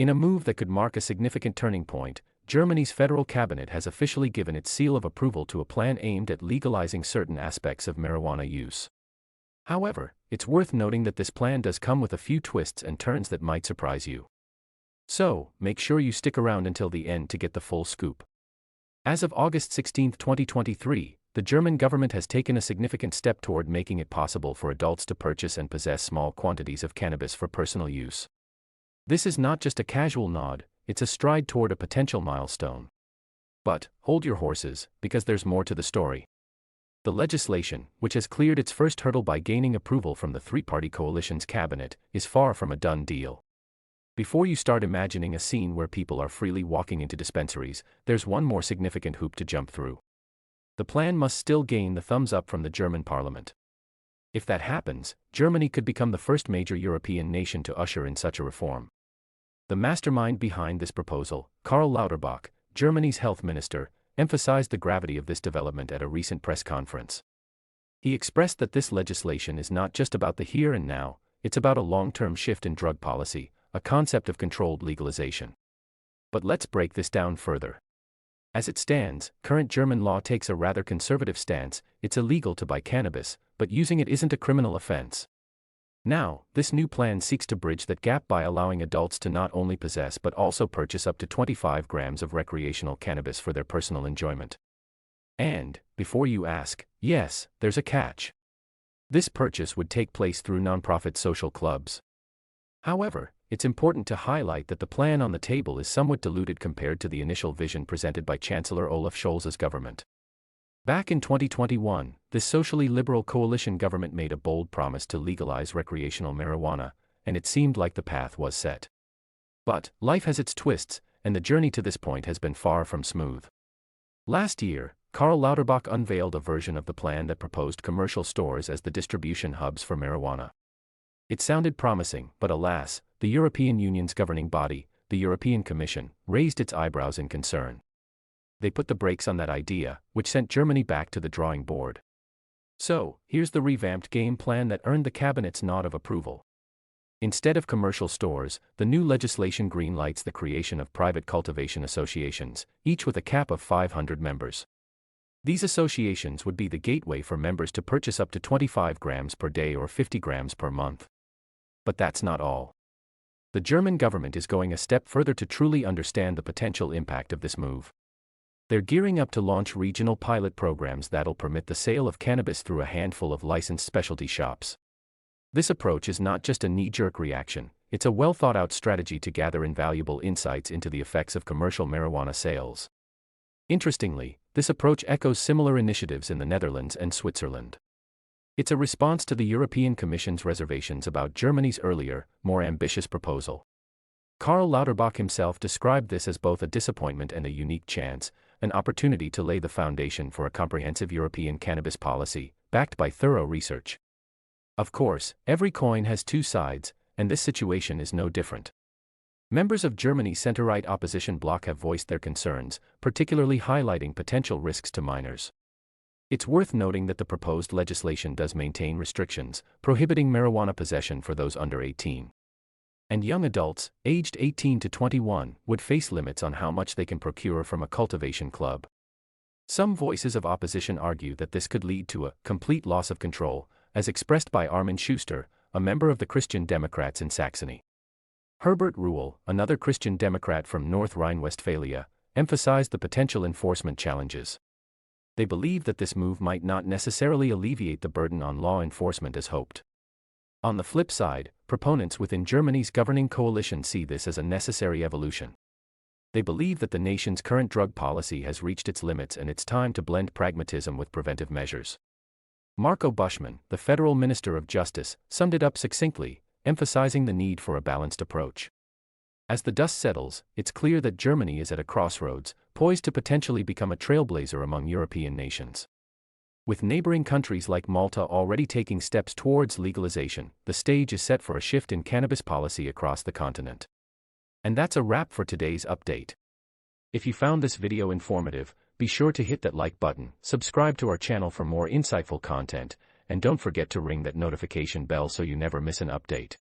In a move that could mark a significant turning point, Germany's federal cabinet has officially given its seal of approval to a plan aimed at legalizing certain aspects of marijuana use. However, it's worth noting that this plan does come with a few twists and turns that might surprise you. So, make sure you stick around until the end to get the full scoop. As of August 16, 2023, the German government has taken a significant step toward making it possible for adults to purchase and possess small quantities of cannabis for personal use. This is not just a casual nod, it's a stride toward a potential milestone. But, hold your horses, because there's more to the story. The legislation, which has cleared its first hurdle by gaining approval from the three-party coalition's cabinet, is far from a done deal. Before you start imagining a scene where people are freely walking into dispensaries, there's one more significant hoop to jump through. The plan must still gain the thumbs up from the German parliament. If that happens, Germany could become the first major European nation to usher in such a reform. The mastermind behind this proposal, Karl Lauterbach, Germany's health minister, emphasized the gravity of this development at a recent press conference. He expressed that this legislation is not just about the here and now, it's about a long-term shift in drug policy, a concept of controlled legalization. But let's break this down further. As it stands, current German law takes a rather conservative stance. It's illegal to buy cannabis, but using it isn't a criminal offense. Now, this new plan seeks to bridge that gap by allowing adults to not only possess but also purchase up to 25 grams of recreational cannabis for their personal enjoyment. And, before you ask, yes, there's a catch. This purchase would take place through nonprofit social clubs. However, it's important to highlight that the plan on the table is somewhat diluted compared to the initial vision presented by Chancellor Olaf Scholz's government. Back in 2021, this socially liberal coalition government made a bold promise to legalize recreational marijuana, and it seemed like the path was set. But, life has its twists, and the journey to this point has been far from smooth. Last year, Karl Lauterbach unveiled a version of the plan that proposed commercial stores as the distribution hubs for marijuana. It sounded promising, but alas, the European Union's governing body, the European Commission, raised its eyebrows in concern. They put the brakes on that idea, which sent Germany back to the drawing board. So, here's the revamped game plan that earned the cabinet's nod of approval. Instead of commercial stores, the new legislation greenlights the creation of private cultivation associations, each with a cap of 500 members. These associations would be the gateway for members to purchase up to 25 grams per day or 50 grams per month. But that's not all. The German government is going a step further to truly understand the potential impact of this move. They're gearing up to launch regional pilot programs that'll permit the sale of cannabis through a handful of licensed specialty shops. This approach is not just a knee-jerk reaction, it's a well-thought-out strategy to gather invaluable insights into the effects of commercial marijuana sales. Interestingly, this approach echoes similar initiatives in the Netherlands and Switzerland. It's a response to the European Commission's reservations about Germany's earlier, more ambitious proposal. Karl Lauterbach himself described this as both a disappointment and a unique chance, an opportunity to lay the foundation for a comprehensive European cannabis policy, backed by thorough research. Of course, every coin has two sides, and this situation is no different. Members of Germany's center-right opposition bloc have voiced their concerns, particularly highlighting potential risks to minors. It's worth noting that the proposed legislation does maintain restrictions, prohibiting marijuana possession for those under 18. And young adults, aged 18 to 21, would face limits on how much they can procure from a cultivation club. Some voices of opposition argue that this could lead to a complete loss of control, as expressed by Armin Schuster, a member of the Christian Democrats in Saxony. Herbert Ruhl, another Christian Democrat from North Rhine-Westphalia, emphasized the potential enforcement challenges. They believe that this move might not necessarily alleviate the burden on law enforcement as hoped. On the flip side, proponents within Germany's governing coalition see this as a necessary evolution. They believe that the nation's current drug policy has reached its limits and it's time to blend pragmatism with preventive measures. Marco Buschmann, the federal minister of justice, summed it up succinctly, emphasizing the need for a balanced approach. As the dust settles, it's clear that Germany is at a crossroads, poised to potentially become a trailblazer among European nations. With neighboring countries like Malta already taking steps towards legalization, the stage is set for a shift in cannabis policy across the continent. And that's a wrap for today's update. If you found this video informative, be sure to hit that like button, subscribe to our channel for more insightful content, and don't forget to ring that notification bell so you never miss an update.